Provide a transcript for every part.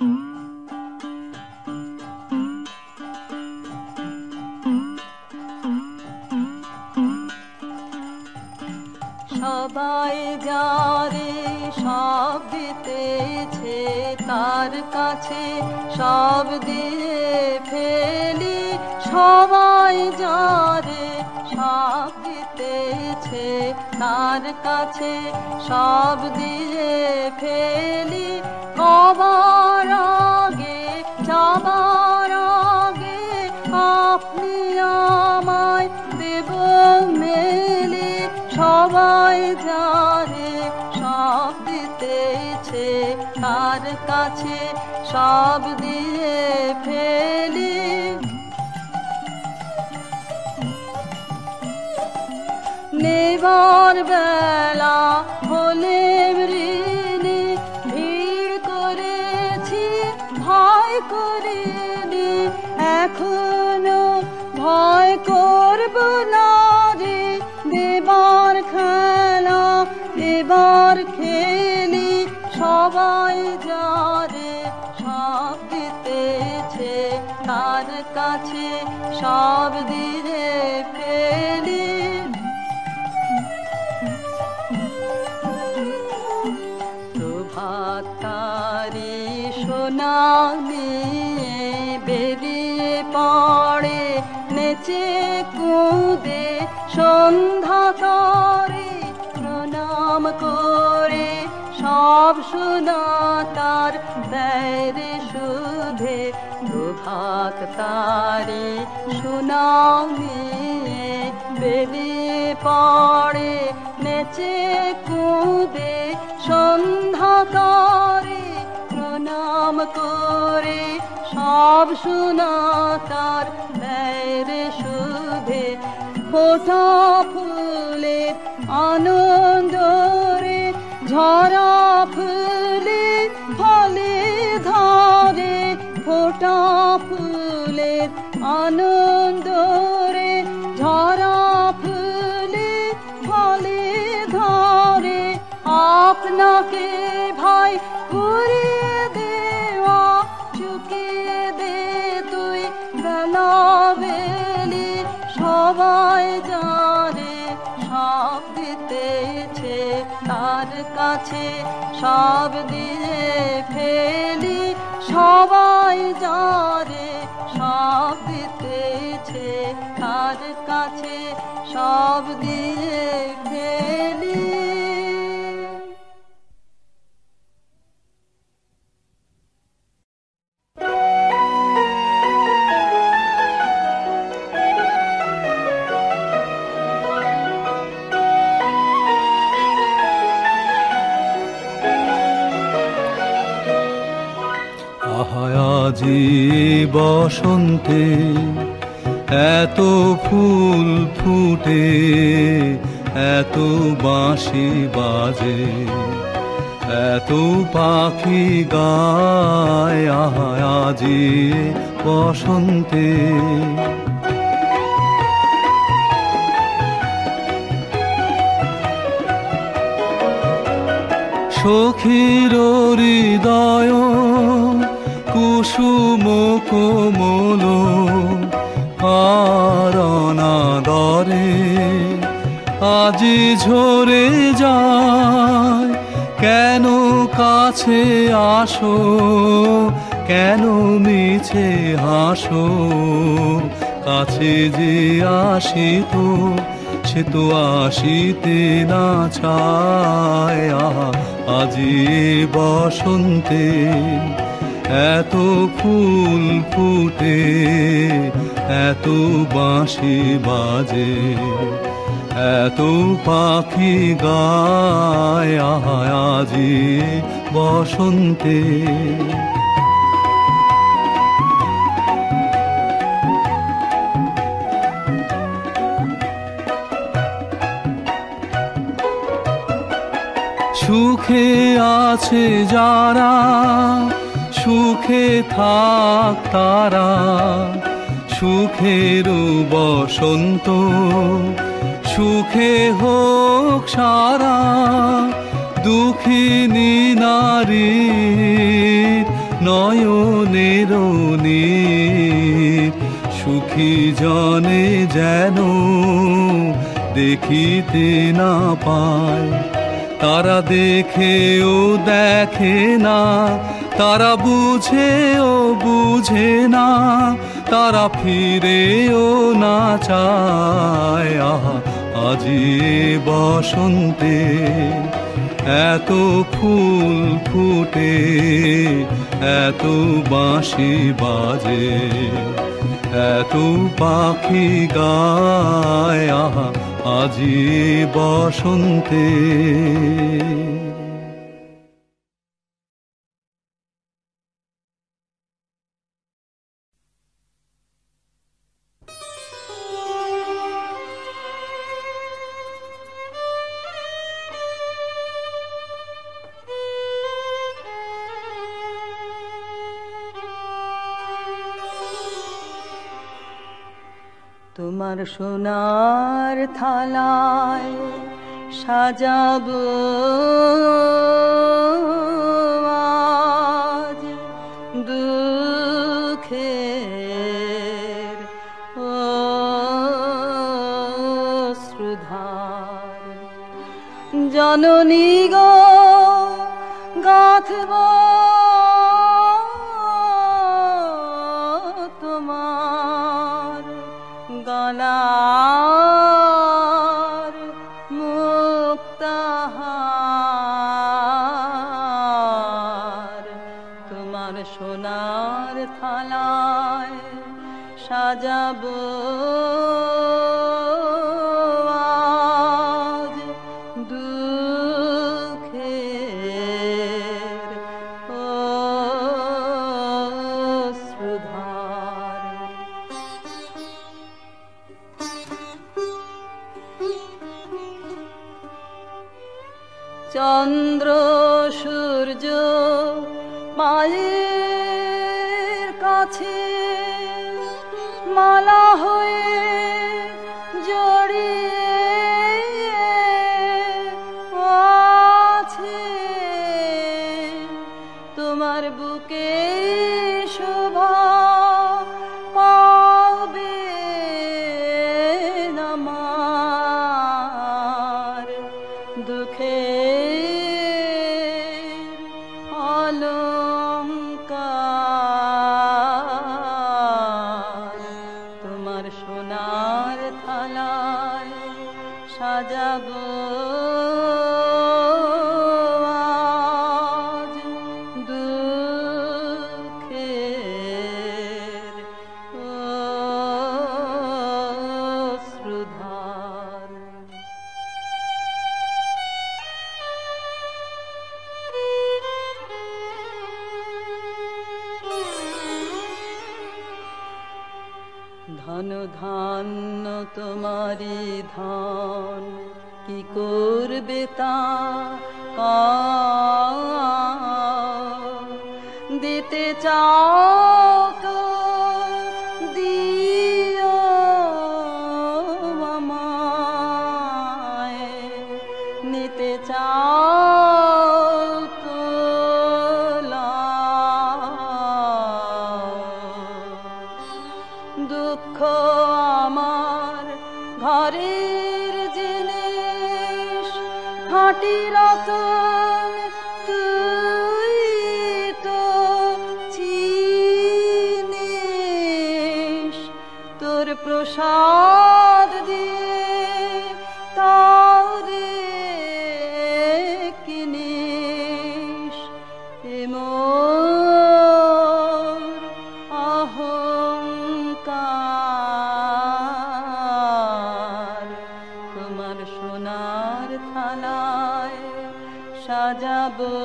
সবাই যারে সব দিতেছে তার কাছে সব দিয়ে ফেলি, সবাই যারে সব দিতেছে তার কাছে সব দিয়ে ফেলি, কবার আগে যাবার আগে আপনি আমায় দেব মেলি, সবাই যারে সব দিতেছে তার কাছে সব দিয়ে ফেলি। নেবার বেলা হলে ঋণী ভিড় করেছি ভয় করিনি, এখনো ভয় করব না রে, দেবার খেলা এবার খেলি, সবাই যারে সব দিতেছে তার কাছে সব দিয়ে ফেলি। প্রভাতারি সোনা নিয়ে বেরিয়ে পড়ে নেচে কুদে সন্ধ্যা তরে, প্রণাম করে সব সোনা তার দেয় সুধে, প্রভাত তারি সোনা নিয়ে বেরিয়ে পড়ে নেচে কুদে সন্ধ্যা তরে, প্রণাম করে সব সোনা তার দেয় সুধে, ফোটা ফুলের আনন্দ রে ঝরা ফুলে ফলে ধরে, ফোটা ফুলের আনন্দ রে ঝরা ফুলে ফলে ধরে, আপনাকে ভাই ঘুরিয়ে দেওয়া চুকিয়ে দে তুই বেলা বেলি, সবাই যারে সব দিতেছে তার কাছে সব দিয়ে ফেলি, সবাই যারে সব দিতেছে তার কাছে সব দিয়ে ফেলি। আজি বসন্তে এত ফুল ফুটে, এত বাঁশি বাজে, এত পাখি গায়, আজি বসন্তে। সখীর হৃদয় কুসুম কোমল অনাদরে আজি ঝরে যায়, কেন কাছে আসো, কেন মিছে হাসো, কাছে যে আসিত সে তো আসিতে না চায়, আজি বসন্তে এত ফুল ফুটে, এত বাঁশি বাজে, এত পাখি গায়, আজি বসন্তে। সুখে আছে যারা সুখে থাক তারা, সুখের বসন্ত সুখে হোক সারা, দুঃখিনী নারীর নয়নের নীর, সুখী জনে যেন দেখিতে না পায়। তারা দেখেও দেখে না, তারা বুঝেও বুঝে না, তারা ফিরেও না চায়। আহা আজি বসন্তে এত ফুল ফুটে, এত বাঁশি বাজে, এত পাখি গায়। আহা আজি বসন্তে। তোমার সোনার থালায় সাজাবো আজ দুঃখের অশ্রুধার। জননী গো গাঁথব তোমার গলার মুক্তাহার। তোমার সোনার থালায় সাজাবো আজ দুঃখের অশ্রুধার। চন্দ্র সূর্য মায়ের কাছে মালা হয়ে জড়িয়ে আছে। তোমার বুকে শোভা পাবে আমার দুঃখের অলংকার। তোমার সোনার থালায় সাজাবো আজ দুঃখের অশ্রুধার। ধন ধান্য তোমারি ধন কি করবে তা দিতে চাও তো দিও আমায়, নিতে চাও তো লাও। দুঃখ আমার ঘরের জিনিস খাঁটি রতন তুই তো চিনিস। তোর প্রসাদ দিয়ে তারে কিনিস। মোর অহংকার। তোমার সোনার থালায় সাজাবো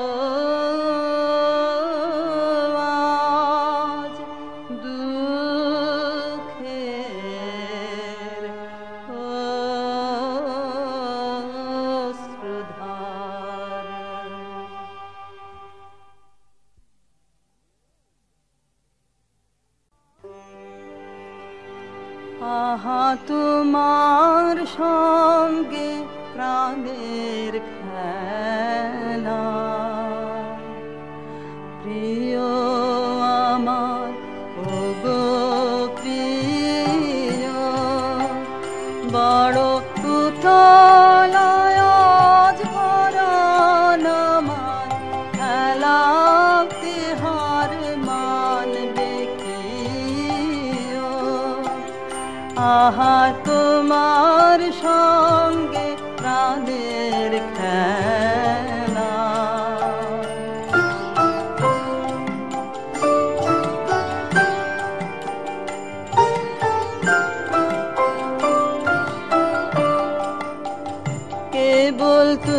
আজ দুঃখের অশ্রুধার। আহা তোমার সঙ্গে প্রাণের খেলা, প্রিয়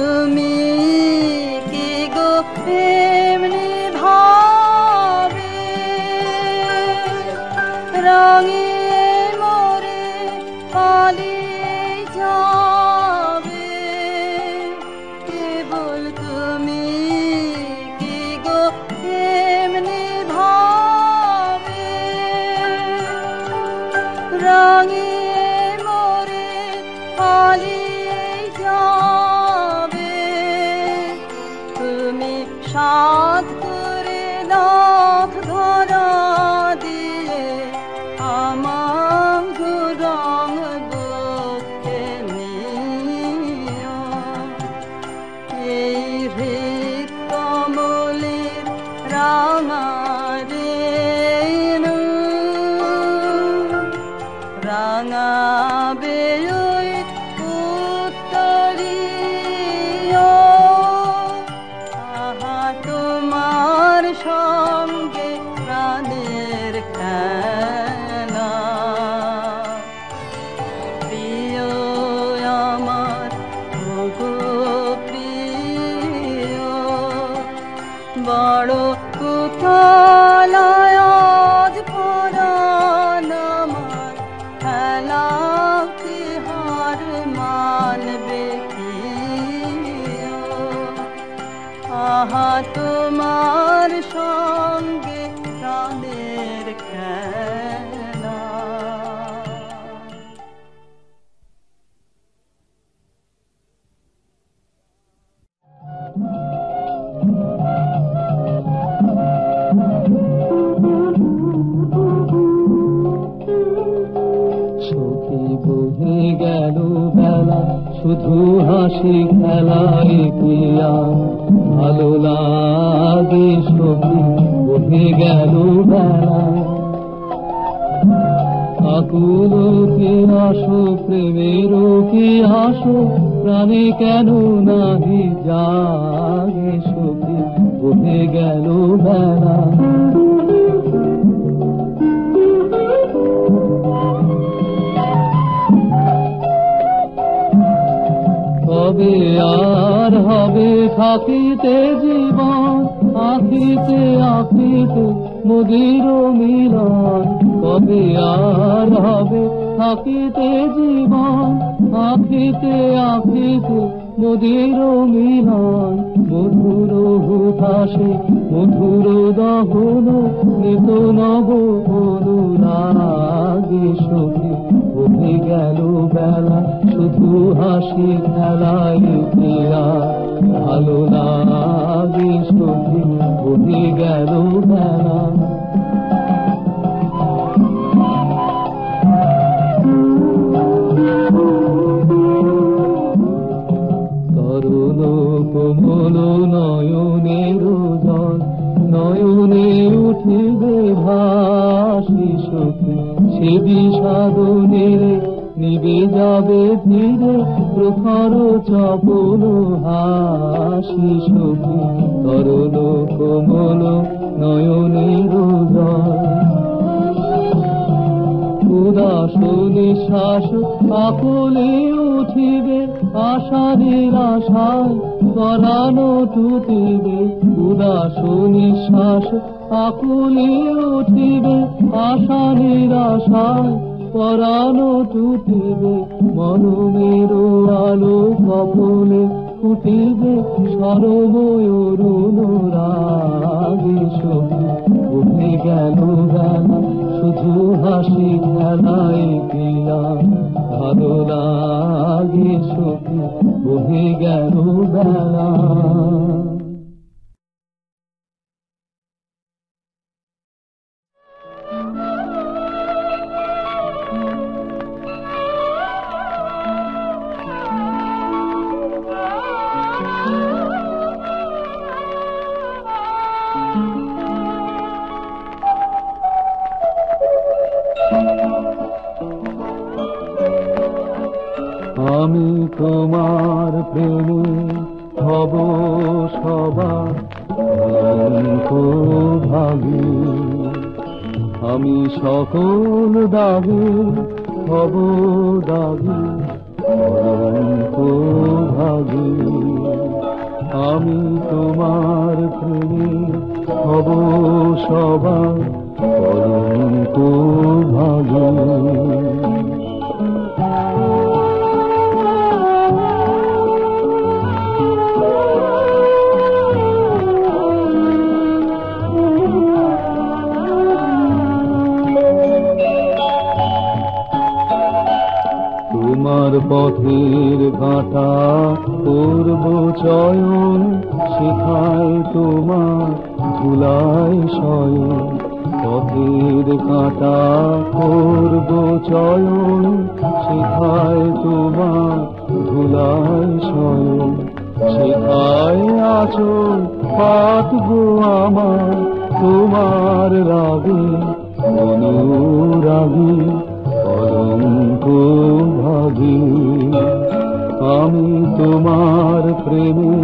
তুমি কি গো এমনি ভাবে রঙে মোরে পালিয়ে যাবে কেবল তুমি কি গো এমনি ভাবে রঙে মোরে পালিয়ে যাবে তুমি সাত করে লাখ ধরা দিয়ে আমার রং বুকে নিও এই হৃদ কমলের রাঙা রেণু রাঙাবে ওই উত্তরীয় আহা তোমার সঙ্গে প্রাণের খেলা প্রিয় আমার ওগো প্রিয় বড় কুতলায় আজ পরাণ আমার খেলাকে হার মানবে কি আহা তোমার সঙ্গে প্রাণের খেলা সখী বহে গেল বেলা শুধু হাসি খেলায় পিয়া ভালো লাগে সখী বহে গেল বেলা আকুল কি আসো প্রেমের কি আসো প্রাণে কেন নাহি জাগে সখী বহে গেল বেলা কবে আর হবে থাকিতে জীবন আখিতে আখিতে মোদের মিলন কবে আর হবে থাকিতে জীবন আখিতে আখিতে মোদের মিলন মধুর হুতাশে মধুর দহন নিত নব অনুরাগে সখী বহে গেল বেলা শুধু হাসি খেলায় প্রিয়া ভালো লাগে সখী বহে গেল বেলা তরুণ কোমল নয়নের জল নয়নে উঠিবে ভাসি সখী সে বিষাদনের নিবে যাবে ধীরে প্রখর চপল হাসি সখী তরুণ কোমল নয়নের জল উদাস নিঃশ্বাস আকুলে উঠিবে আশা নিরাশায় পরানো টুটিবে উদাস নিঃশ্বাস আকুলে উঠিবে আশা নিরাশায় পরানো টুটিবে মনোমের আলো কপলে ফুটিবে সরবয়রুণ রাগে সখী উঠে গেল বেলা শুধু হাসি খেলায় পিয়া ভালো লাগে সখী বহে গেল বেলা আমি তোমার প্রেমে হব সবার ভাগী আমি সকল দাগে হব দাগী ভাগী সবার কলঙ্ক ভাগে। তোমার পথের কাঁটা করব চয়ন, শেখায় তোমার ধুলায় শয়ন। পথের কাঁটা করব চয়ন, শেখায় তোমার ধুলায় শয়ন। শেখায় আঁচল পাতবো আমার তোমার রাগে অনুরাগী কলঙ্ক ভাগী। আমি তোমার প্রেমে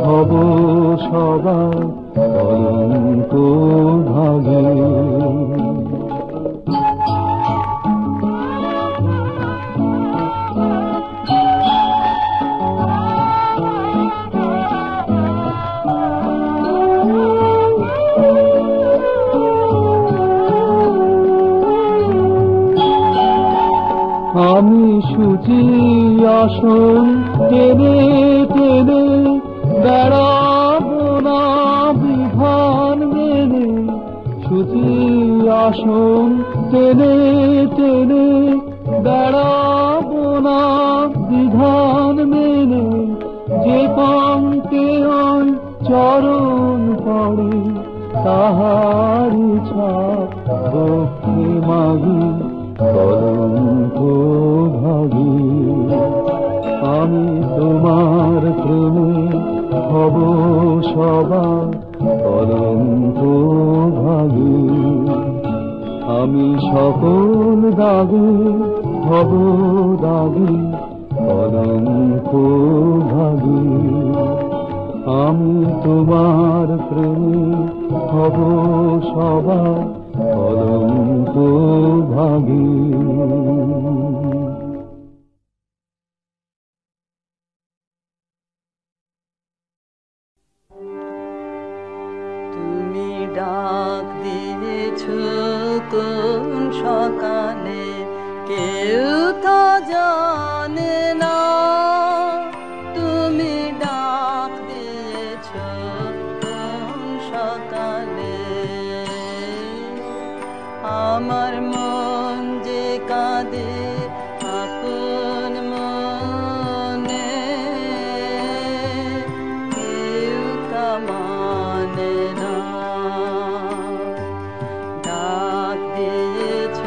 হব সবার কলঙ্ক ভাগী। আমি সুচি আসন টেনে টেনে বেড়াবো না বিধান মেনে। সুচি আসন টেনে টেনে বেড়াবো না বিধান মেনে। যে পঙ্কে ওই চরণ পড়ে তাহারি ছাপ ভক্তি মাগি কলঙ্ক ভাগী। আমি তোমার প্রেমে হব সবার কলঙ্ক ভাগী। আমি সকল দাগে হব দাগী কলঙ্ক ভাগী। আমি তোমার প্রেমে হব সবার কলঙ্ক ভাগী। তুমি ডাক দিয়েছ কোন সকালে, কেউ তা জানে না। তুমি ডাক দিয়েছ কোন সকালে, আমার মন যে কাঁদে আপন মনে, কেউ তা মানে না। ডাক দিয়েছ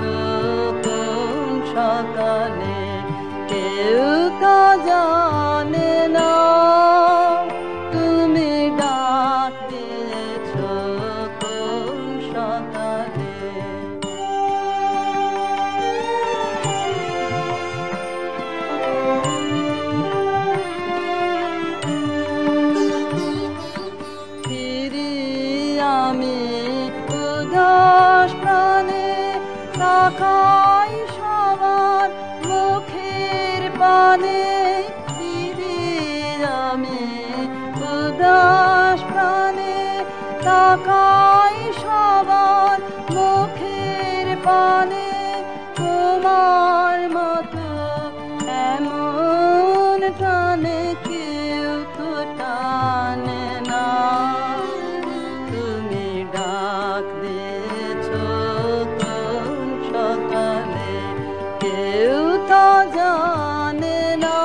কোন সকালে, কেউ তা জানে না। তুমি ডাক দিয়েছ কোন সকালে। আমি উদাস প্রাণে তাকাই সবার মুখের পানে। আমি উদাস প্রাণে তাকাই সবার মুখের পানে। তোমার মতো এমন টানে কেউ তো টানে না। ডাক দিয়েছ কোন সকালে, কেউ তা জানে না।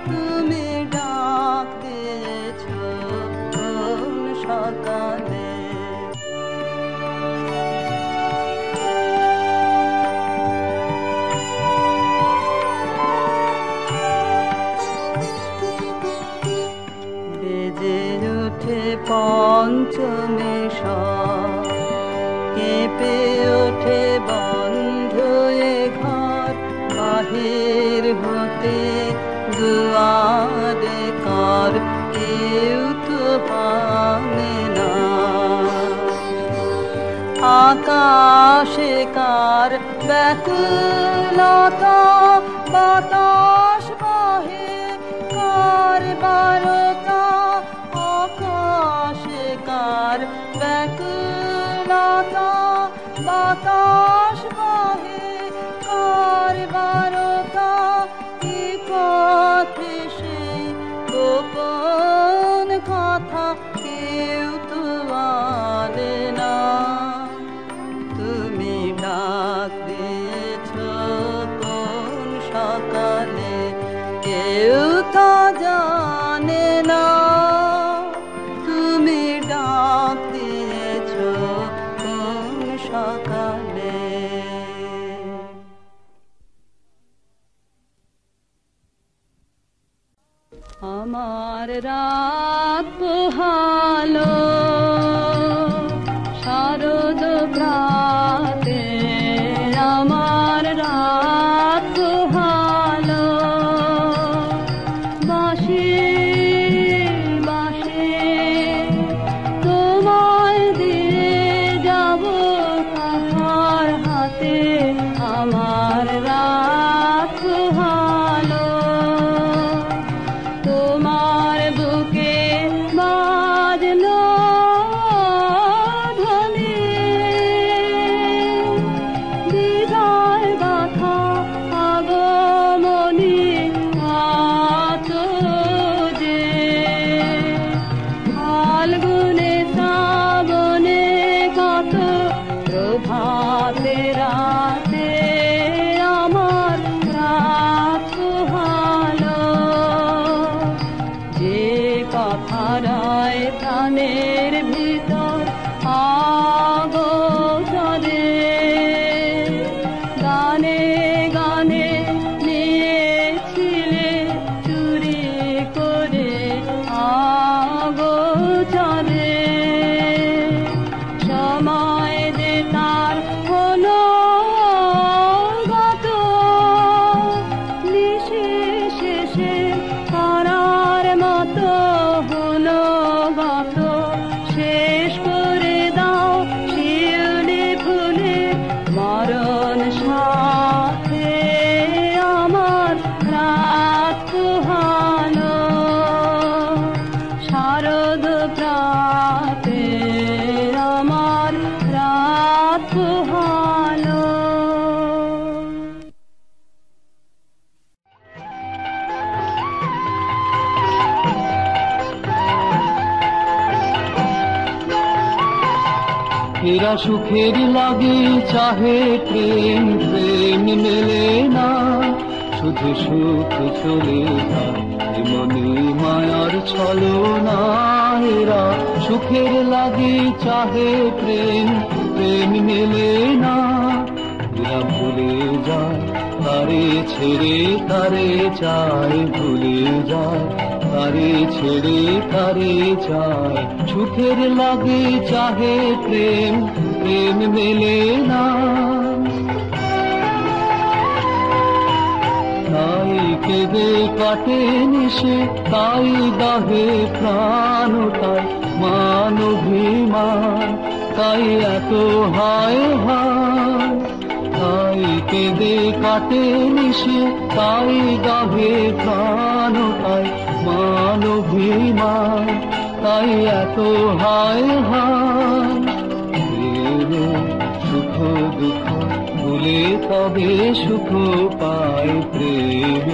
তুমি ডাক দিয়েছ কোন সকালে। বেজে ওঠে পঞ্চমে সব, কেঁপে ওঠে বন্ধ এ ঘর। বাহির হতে দুয়ারে কর, কেউ তো পানে না। আকাশে কার ব্যাকুলতা, বাতাস বহে কার বারতা। আকাশে কার ব্যাকুলতা, গোপন কথা কেউ তো বলে না। তুমি ডাক দিয়েছ কোন সকালে কেউ তা জানে না। তুমি ডাক দিয়েছ কোন সকালে। আমার রাত পোহালো শারদ প্রাতে, আমার রাত পোহালো বাঁশি বাঁশি তোমায় দিয়ে যাব কাহার হাতে। আমার রাত পোহালো তোমার বুকে বাজলো ধ্বনি, বিদায় গাথা আগমনী আছো যে। ফাল্গুনে শ্রাবণে কত প্রভাতে রাতে আমার রাত পোহালো। যে কথায় প্রাণের ভিতর আগোচরে গানে গানে নিয়েছিলে চুরি করে আগোচরে। সময় যে তার হলো গত, নিশি শেষে করার মতো হলো গত। শেষ করে দাও শিউলি ফুলে মরণ সাথে আমার রাত পোহালো শারদ প্রাতে, আমার রাত পোহালো। এরা সুখের লাগে চাহে প্রেম, প্রেম মেলে না, শুধু সুখ চলে যায় মনে মায়ার ছলনা। এরা সুখের লাগে চাহে প্রেম, প্রেম মেলে না, এরা ভুলে যায় তারে ছেড়ে তারে চায়, ভুলে যায় তারে ছেড়ে তারে চায়। সুখের লাগে চাহে প্রেম, প্রেম মেলে না, তাই কেঁদে কাটে নিশে, তাই দাহে প্রাণ, তাই মান অভিমান, তাই এত হায় হায়। তাই কেঁদে কাটে নিশে, তাই দাহে প্রাণ, তাই মান অভিমান, তাই এত হায় হায়। সুখ দুঃখ ভুলে তবে সুখ পায় প্রেম,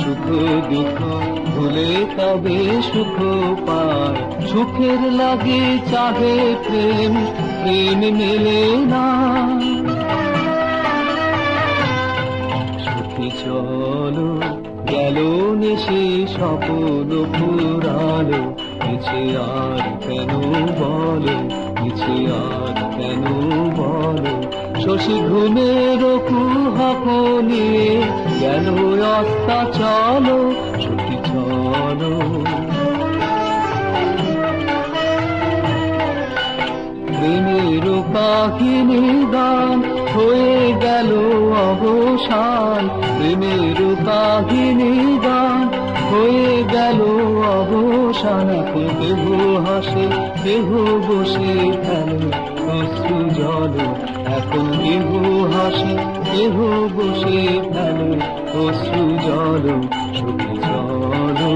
সুখ দুঃখ ভুলে তবে সুখ পায়। সুখের লাগে চাহে প্রেম, প্রেম মেলে না। সুখী চলো গেল নেশে স্বপ্ন পুরালো, মিছে আর কেন বলো, মিছে আর কেন বলো। শশী ঘুমের কুহক নিয়ে গেল অস্তা চলো, সুখী চলো। প্রেমের কাহিনী গান হয়ে গেল অবসান, প্রেমের কাহিনী গান হয়ে গেল অবসান। কেহ হাসে কেহ বসে ফেলে অশ্রু জল, এখন কেহ হাসে কেহ বসে ফেলে অশ্রু জল। সুখী চলো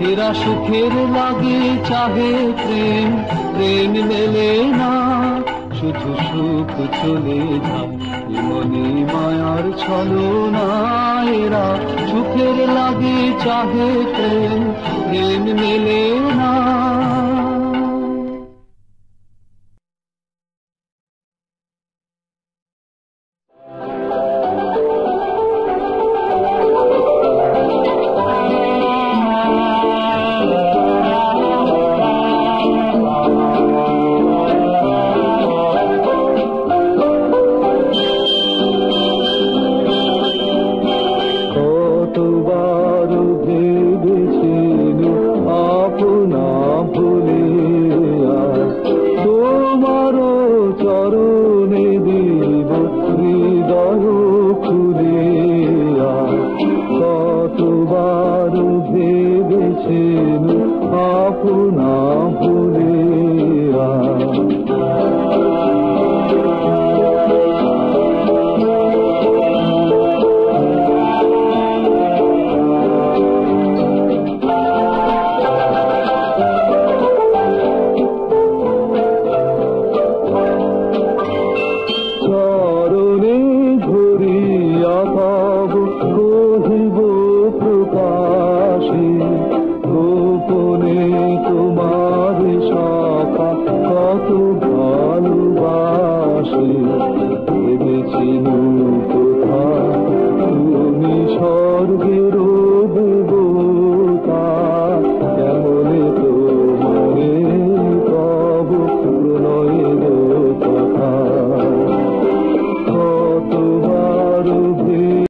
এরা সুখের লাগে চাহে প্রেম, প্রেম মেলে না, শুধু সুখ চলে যায় এমনি মায়ার ছলনা এরা সুখের লাগে চাহে প্রেম, প্রেম মেলে না। ভেবেছিলুম কোথা তুমি স্বর্গের